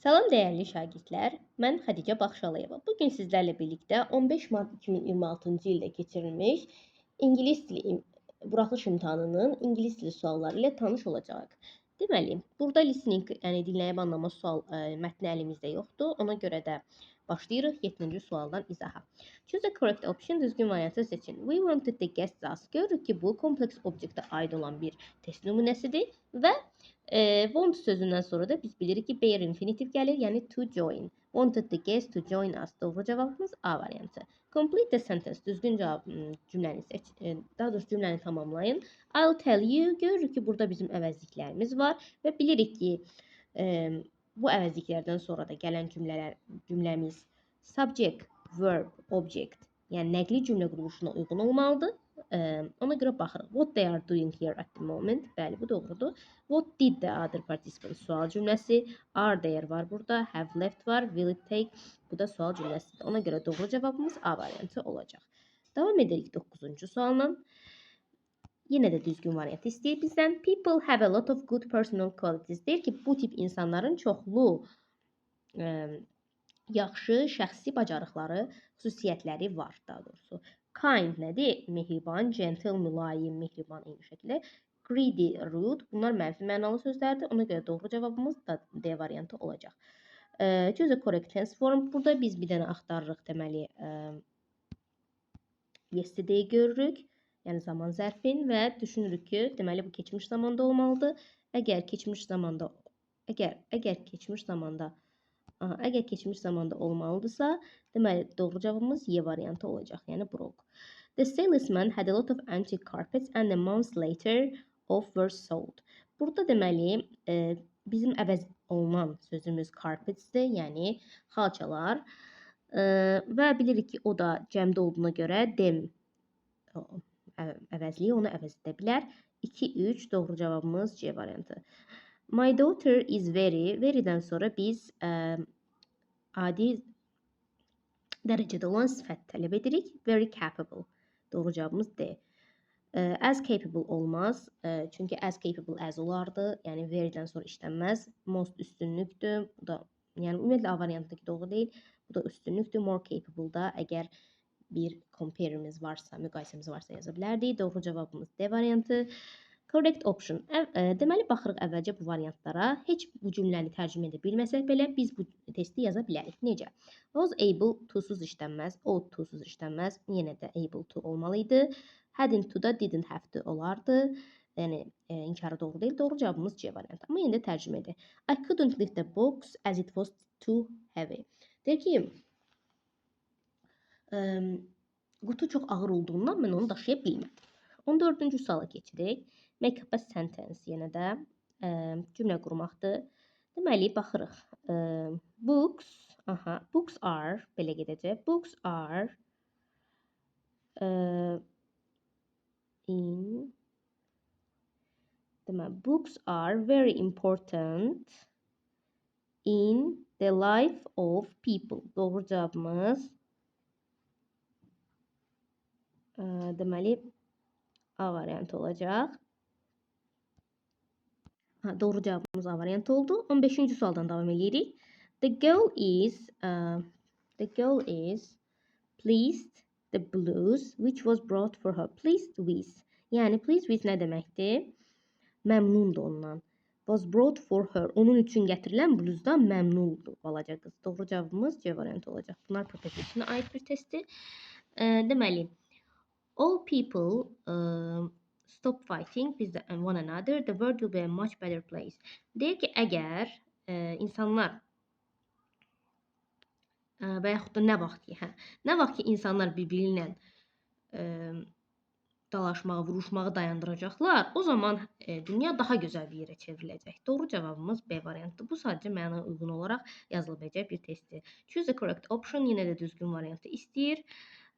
Salam dəyərli şagirdlər, mən Xədicə Baxşalayeva. Bugün sizlərlə birlikdə 15 mart 2026-cı ildə keçirilmiş ingilis dili buraxılış imtahanının ingilis dili sualları ilə tanış olacağıq. Deməli, burada listening, yəni dinləyib anlama mətni əlimizdə yoxdur. Ona görə də başlayırıq 7-ci sualdan izaha. Choose the correct option, düzgün variantı seçin. We wanted the guests ask. Görürük ki, bu kompleks obyektə aid olan bir test nümunəsidir və want sözündən sonra da biz bilirik ki, bare infinitiv gəlir, yəni to join. Wanted the guest to join us. Doğru cavabımız A variantı. Complete the sentence. Düzgün cümləni daha doğrusu cümləni tamamlayın. I'll tell you. Görürük ki, burada bizim əvəzliklərimiz var və bilirik ki, bu əvəzliklərdən sonra da gələn cümləmiz subject, verb, object, yəni nəqli cümlə quruluşuna uyğun olmalıdır. Ona görə baxırıq. What they are doing here at the moment. Bəli, bu doğrudur. What did the other participants? Sual cümləsi. Are there var burada. Have left var. Will it take? Bu da sual cümləsidir. Ona görə doğru cavabımız A variantı olacaq. Davam edirik 9-cu sualla. Yenə də düzgün variant istəyir bizdən. People have a lot of good personal qualities. Deyir ki, bu tip insanların çoxlu yaxşı şəxsi bacarıqları, xüsusiyyətləri var daha doğrusu. Kind nədir? Mehriban, gentle, mülayim, mehriban eyni şəkildə. Greedy, rude. Bunlar mənfi mənalı sözlərdir. Ona görə doğru cavabımız da D variantı olacaq. Choose a correct tense form. Burada biz bir dənə axtarırıq deməli yesterday görürük. Yəni zaman zərfin və düşünürük ki, deməli bu keçmiş zamanda olmalıdır. Əgər keçmiş zamanda olmalıdırsa, deməli doğru cavabımız Y variantı olacaq. Yəni broke. The salesman had a lot of antique carpets and a month later of were sold. Burada deməli bizim əvəz olunan sözümüz carpetsdir, yəni xalçalar. Və bilirik ki, o da cəmdə olduğuna görə them əvəzliyi onu əvəz edə bilər. 2-3 doğru cavabımız C variantı. My daughter is very-dən sonra biz adi dərəcədə olan sifət tələb edirik. Very capable. Doğru cavabımız D. As capable olmaz. Çünki as capable as olardı. Yəni very-dən sonra işlənməz. Most üstünlükdür. Bu da yəni ümumiyyətlə A variantındakı doğru deyil. Bu da üstünlükdür. More capable da əgər bir compare'imiz varsa, müqayisəmiz varsa yaza bilərdik. Doğru cavabımız D variantı. Correct option. Deməli, baxırıq əvvəlcə bu variantlara. Heç bu cümləni tərcümə edə bilməsək belə biz bu testi yaza bilərik. Necə? Was able to-suz işlənməz. Ought to-suz işlənməz. Yenə də able to olmalıydı. Hadn't to da didn't have to olardı. Yəni, inkarı doğru deyil. Doğru cavabımız C variantı. Amma yenə də tərcümə edir. I couldn't lift the box as it was too heavy. Deyir ki, qutu çox ağır olduğundan mən onu daşıya bilmədim. 14-cü suala keçirik. Make up a sentence yenə də cümlə qurmaqdır. Deməli, baxırıq. Books are, belə gedəcək. Books are books are very important in the life of people. Doğru cavabımız deməli A variantı olacaq. Doğru cavabımız A variantı oldu. 15-ci sualdan davam edirik. The girl is pleased the blues which was brought for her. Pleased with. Yəni pleased with nə deməkdir? Məmnundur ondan. Was brought for her. Onun üçün gətirilən bluzdan məmnundur balaca qız. Doğru cavabımız C variantı olacaq. Bunlar preposition'a aid bir testdir. Deməli, all people stop fighting with one another, the world will be a much better place. Deyir ki, əgər insanlar və yaxud da nə vaxt ki insanlar bir-biri ilə dalaşmağı, vuruşmağı dayandıracaqlar, o zaman dünya daha gözəl bir yerə çevriləcək. Doğru cavabımız B variantıdır. Bu sadəcə mənaya uyğun olaraq yazıla biləcək bir testdir. Choose the correct option yenə də düzgün variantı istəyir.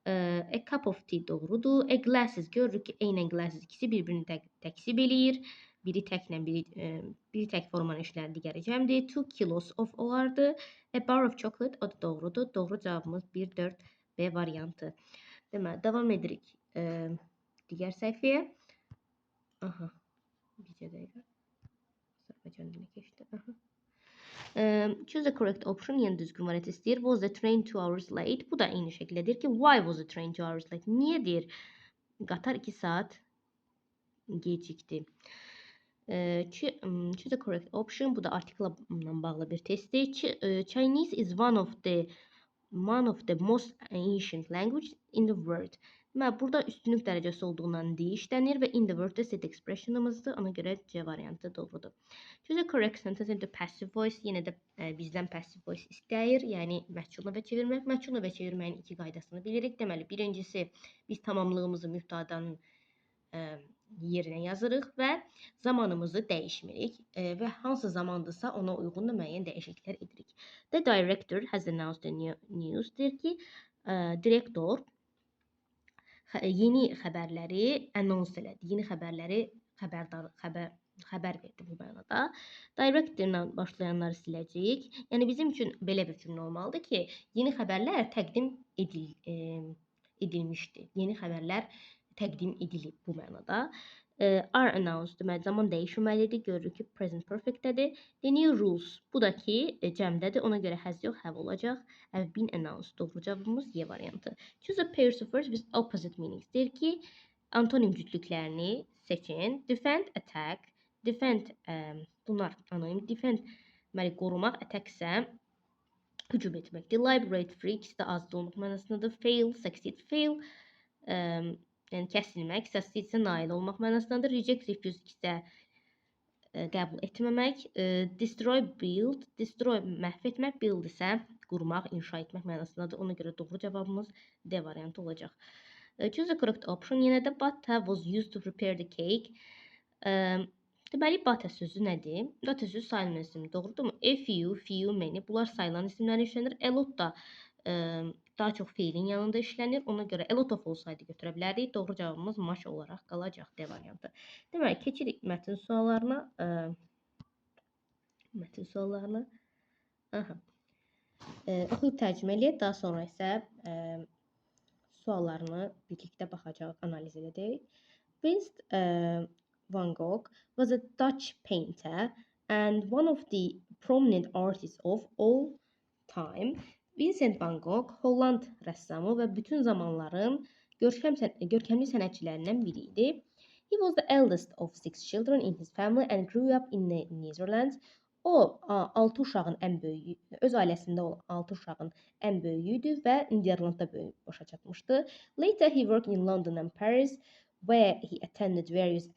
A cup of tea doğrudur. A glasses görürük ki, eynən glasses ikisi bir-birini təksib eləyir. Biri təklə, biri tək formanı işləyən, digəri cəmdir. 2 kilos of olardı. A bar of chocolate o da doğrudur. Doğru cavabımız 1-4 B variantı. Deməli, davam edirik digər səhifəyə. Bircə dəqiqə. Azərbaycan dilinə keçdi. Choose the correct option. Yəni düzgün variant istəyir. Was the train 2 hours late? Bu da eyni şəkildə deyir ki, why was the train 2 hours late? Niyə deyir? Qatar 2 saat gecikdi. Choose the correct option. Bu da artikla bağlı bir testdir. Chinese is one of the most ancient language in the world. Deməli, burada üstünlük dərəcəsi olduğundan D işlənir və in the world da set expressionımızdır. Ona görə C variantı doğrudur. Choose a correct sentence into passive voice. Yenə də bizdən passive voice istəyir. Yəni məchul növbə çevirmək. Məchul növbə çevirməyin iki qaydasını bilirik. Deməli, birincisi biz tamamlığımızı mübtədanın yerinə yazırıq və zamanımızı dəyişmirik və hansı zamandırsa ona uyğun da müəyyən dəyişikliklər edirik. The director has announced the news. Deyir ki, direktor yeni xəbərləri anons elədi. Yeni xəbərləri xəbər verdi bu mənada. Directorla başlayanları siləcəyik. Yəni bizim üçün belə bir cümlə olmalıdır ki, yeni xəbərlər təqdim edilmişdi. Yeni xəbərlər təqdim edilib bu mənada. Are announced deməli zaman dəyişməlidir. Görürük ki, present perfectdədir. The new rules. Bu da ki, cəmdədir. Ona görə has yox, have olacaq. Have been announced. Doğru cavabımız Y variantı. Choose a pair of words with opposite meanings. Deyir ki, antonim cütlüklərini seçin. Defend, attack. Defend, bunlar anonim. Defend, deməli, qorumaq. Attack isə hücum etməkdir. Liberate, free, ikisi də azdı olmaq mənasındadır. Fail, succeed, fail. Yəni kəsilmək, succeed isə nail olmaq mənasındadır. Reject, refuse isə qəbul etməmək. Destroy, build. Destroy, məhv etmək. Build isə qurmaq, inşa etmək mənasındadır. Ona görə doğru cavabımız D variantı olacaq. Choose the correct option. Yenə də butter was used to prepare the cake. Deməli, butter sözü nədir? Butter sözü sayılma ismi, doğrudurmu? A few, few, many. Bunlar sayılan isimlər işlənir. A lot da daha çox feilin yanında işlənir. Ona görə a lot of olsaydı götürə bilərdik. Doğru cavabımız much olaraq qalacaq D variantı. Deməli, keçirik mətn suallarına. Oxuyub tərcümə eləyək. Daha sonra isə suallarını birlikdə baxacaq, analiz edəcək. Vincent van Gogh was a Dutch painter and one of the prominent artists of all time. Vincent van Gogh Holland rəssamı və bütün zamanların görkəmli sənətçilərindən biri idi. He was the eldest of 6 children in his family and grew up in the Netherlands. O 6 uşağın ən böyüyü, öz ailəsində olan 6 uşağın ən böyüyüydü və Niderlandda böyüyüb başa çatmışdı. Later he worked in London and Paris where he attended various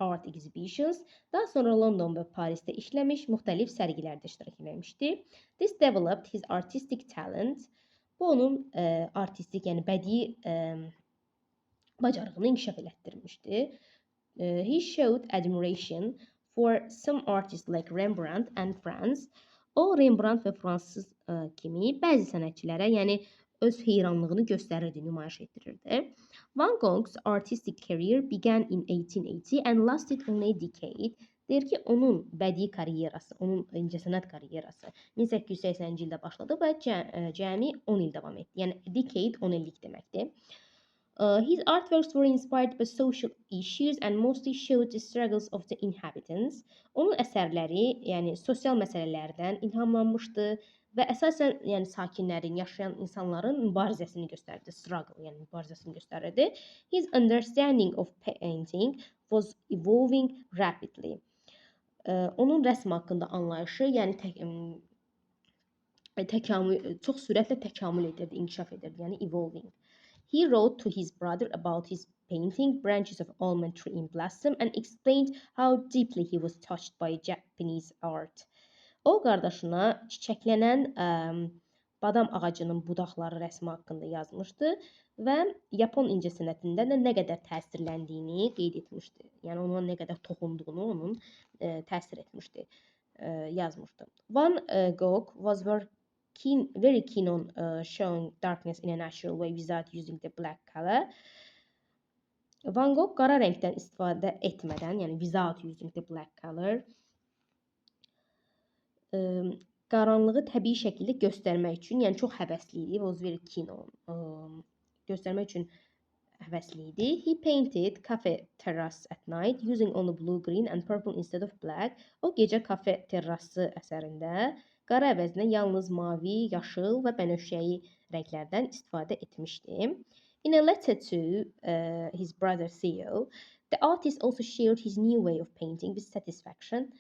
art exhibitions. Daha sonra London və Parisdə işləmiş, müxtəlif sərgilərdə iştirak etmişdi. This developed his artistic talent. Bu onun artistik, yəni bədii bacarığını inkişaf elətdirmişdi. He showed admiration for some artists like Rembrandt and France. O Rembrandt və fransız kimi bəzi sənətçilərə, yəni öz heyranlığını göstərirdi, nümayiş etdirirdi. Van Gogh's artistic career began in 1880 and lasted only a decade. Deyir ki, onun bədii karyerası, onun incəsənət karyerası 1880-ci ildə başladı və cəmi 10 il davam etdi. Yəni decade 10 illik deməkdir. His artworks were inspired by social issues and mostly showed the struggles of the inhabitants. Onun əsərləri, yəni sosial məsələlərdən ilhamlanmışdı və əsasən yəni sakinlərin, yaşayan insanların mübarizəsini göstərdi. Struggle, yəni mübarizəsini göstərirdi. His understanding of painting was evolving rapidly. Onun rəsm haqqında anlayışı, yəni çox sürətlə təkamül edirdi, inkişaf edirdi, yəni evolving. He wrote to his brother about his painting Branches of Almond Tree in Blossom and explained how deeply he was touched by Japanese art. O qardaşına çiçəklənən badam ağacının budaqları rəsmi haqqında yazmışdı və Yapon incəsənətindən də nə qədər təsirləndiyini qeyd etmişdi. Yəni ona nə qədər toxunduğunu onun təsir etmişdi, yazmışdı. Van Gogh was very keen on showing darkness in a natural way without using the black color. Van Gogh qara rəngdən istifadə etmədən, yəni without using the black color, qaranlığı təbii şəkildə göstərmək üçün, yəni çox həvəsli idi, was very keen on göstərmək üçün həvəsli idi. He painted cafe terrace at night using only blue, green and purple instead of black. O gecə kafe terrası əsərində qara əvəzinə yalnız mavi, yaşıl və bənövşəyi rənglərdən istifadə etmişdi. In a letter to his brother Theo, the artist also shared his new way of painting with satisfaction.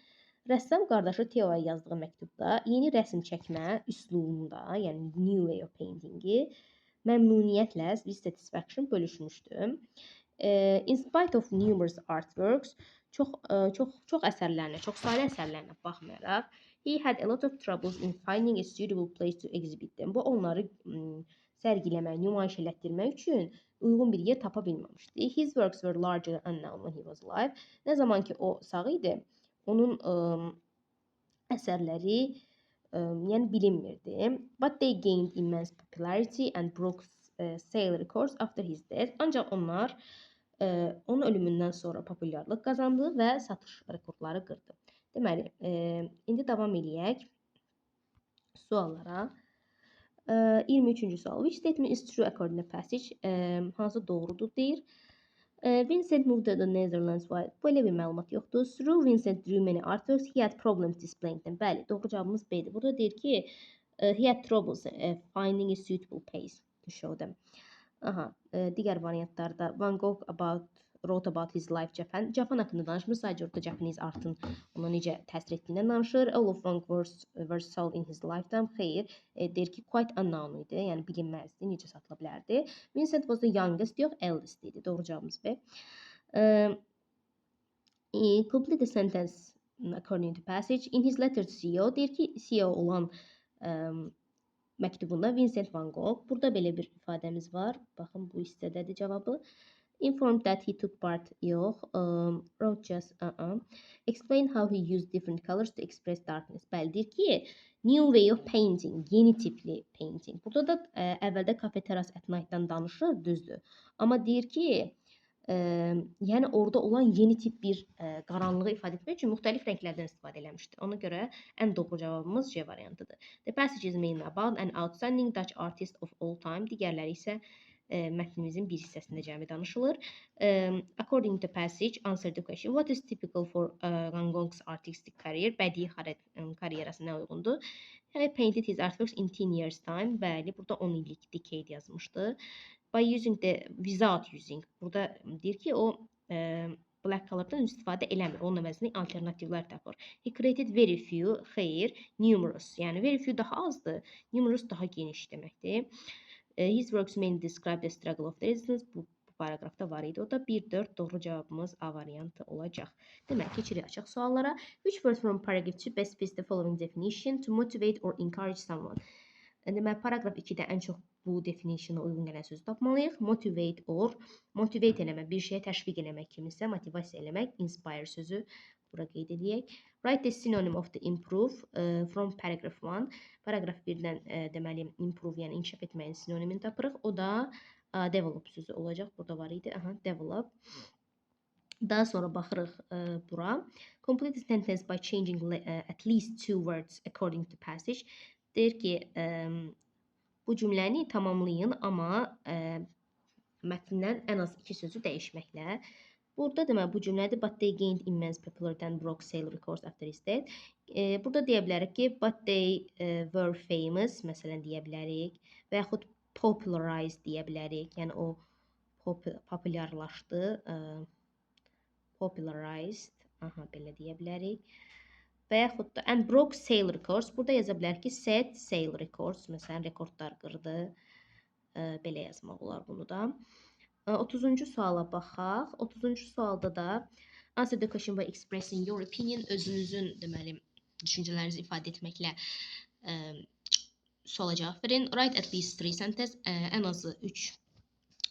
Rəssam qardaşı Theo'ya yazdığı məktubda yeni rəsm çəkmə üslubunda, yəni new way of painting-i məmnuniyyətlə with satisfaction bölüşmüşdü. In spite of numerous artworks, çox əsərlərinə, çoxsaylı əsərlərinə baxmayaraq, he had a lot of troubles in finding a suitable place to exhibit them. Bu onları sərgiləmək, nümayiş elətdirmək üçün uyğun bir yer tapa bilməmişdi. His works were largely unknown when he was alive. Nə zaman ki o sağ idi, onun əsərləri yəni bilinmirdi. But they gained immense popularity and broke sale records after his death. Ancaq onlar onun ölümündən sonra populyarlıq qazandı və satış rekordları qırdı. Deməli, indi davam eləyək suallara. 23-cü sual. Which statement is true according to passage? Hansı doğrudur deyir. Vincent moved to the Netherlands. Böyle bir məlumat yoxdur. Through Vincent drew many artworks. He had problems displaying them. Bəli, doğru cavabımız B'dir. Burada deyir ki, he had troubles finding a suitable place to show them. Digər variantlarda Van Gogh wrote about his life Japan. Japan haqqında danışmır, sadəcə orada Japanese artın ona necə təsir etdiyindən danışır. All of Van Gogh's were sold in his lifetime. Xeyr, deyir ki, quite unknown idi, yəni bilinməzdi, necə satıla bilərdi. Vincent was the youngest, yox, eldest idi. Doğru cavabımız B. Complete the sentence according to passage. In his letter to CEO, deyir ki, CEO olan məktubunda Vincent van Gogh. Burada belə bir ifadəmiz var. Baxın, bu hissədədir cavabı. Informed that he took part, yox. Wrote just, Explain how he used different colors to express darkness. Bəli, deyir ki, new way of painting, yeni tipli painting. Burada da əvvəldə Cafe Terrace at Night-dan danışır, düzdür. Amma deyir ki, yəni orada olan yeni tip bir qaranlığı ifadə etmək üçün müxtəlif rənglərdən istifadə eləmişdir. Ona görə ən doğru cavabımız C variantıdır. The passage is mainly about an outstanding Dutch artist of all time. Digərləri isə mətnimizin bir hissəsində cəmi danışılır. According to passage, answer the question. What is typical for Van Gogh's artistic career? Bədii karyerası nə uyğundur? He painted his artworks in 10 years time. Bəli, burada 10 illik decade yazmışdı. By using the, without using. Burada deyir ki, o black color'dan istifadə eləmir. Onun əvəzinə alternativlər tapır. He created very few, xeyr, numerous. Yəni very few daha azdır, numerous daha geniş deməkdir. His works mainly describe the struggle of the resistance. Bu paragrafda var idi. O da 1-4 doğru cavabımız A variantı olacaq. Demək, keçirik açıq suallara. Which word from paragraph 2 best fits the following definition to motivate or encourage someone? Demək, paragraf 2-də ən çox bu definitiona uyğun gələn sözü tapmalıyıq. Motivate or, motivate eləmək, bir şeyə təşviq eləmək kimisə, motivasiya eləmək, inspire sözü bura qeyd edək. Write the synonym of the improve from paragraph 1. Paragraf 1-dən deməli, improve, yəni inkişaf etməyin sinonimini tapırıq. O da develop sözü olacaq. Burada var idi. Develop. Daha sonra baxırıq bura. Complete the sentence by changing at least 2 words according to passage. Deyir ki, bu cümləni tamamlayın, amma mətndən ən az 2 sözü dəyişməklə. Burada demək, bu cümlədir, but they gained immense popularity and broke sale records after his death. Burada deyə bilərik ki, but they were famous, məsələn, deyə bilərik. Və yaxud popularized deyə bilərik. Yəni, o populyarlaşdı. Popularized, belə deyə bilərik. Və yaxud da, and broke sale records. Burada yaza bilərik ki, set sale records, məsələn, rekordlar qırdı. Belə yazmaq olar bunu da. 30-cu suala baxaq. 30-cu sualda da answer the question by expressing your opinion. Özünüzün, deməli, düşüncələrinizi ifadə etməklə suala cavab verin. Write at least 3 sentences. Ən azı 3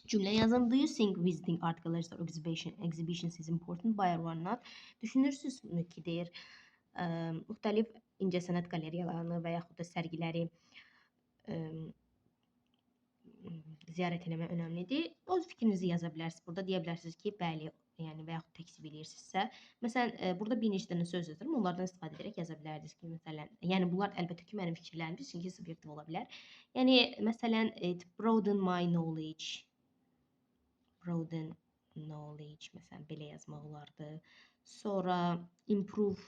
cümlə yazın. Do you think visiting art galleries or exhibitions is important? Why or not? Düşünürsünüzmü ki, deyir, müxtəlif incəsənət qaleriyalarını və yaxud da sərgiləri ziyarət eləmək önəmlidir. Öz fikrinizi yaza bilərsiniz. Burada deyə bilərsiniz ki, bəli, yəni və yaxud təksib edirsinizsə. Məsələn, burada bir neçə dənə söz yazırım. Onlardan istifadə edərək yaza bilərdiniz ki, məsələn, yəni bunlar əlbəttə ki, mənim fikirlərimdir, çünki subyektiv ola bilər. Yəni, məsələn, it broaden my knowledge. broaden knowledge, məsələn, belə yazmaq olardı. Sonra improve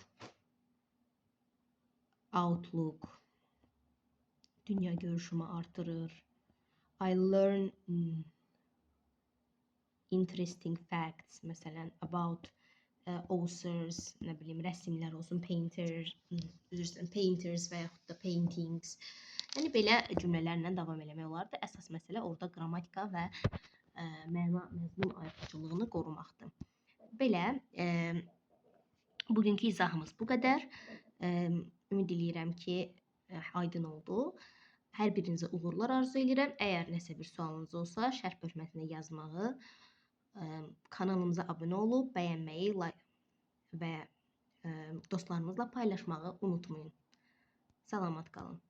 outlook, dünya görüşümü artırır. I learn interesting facts, məsələn, about authors, nə bilim, rəsmlər olsun, painters və yaxud da paintings. Yəni belə cümlələrlə davam eləmək olardı. Əsas məsələ orada qrammatika və məna, məzmun ayırıcılığını qorumaqdır. Belə bugünkü izahımız bu qədər. Ümid edirəm ki, aydın oldu. Hər birinizə uğurlar arzu edirəm. Əgər nəsə bir sualınız olsa, şərh bölməsinə yazmağı, kanalımıza abunə olub, bəyənməyi, like və dostlarınızla paylaşmağı unutmayın. Salamat qalın.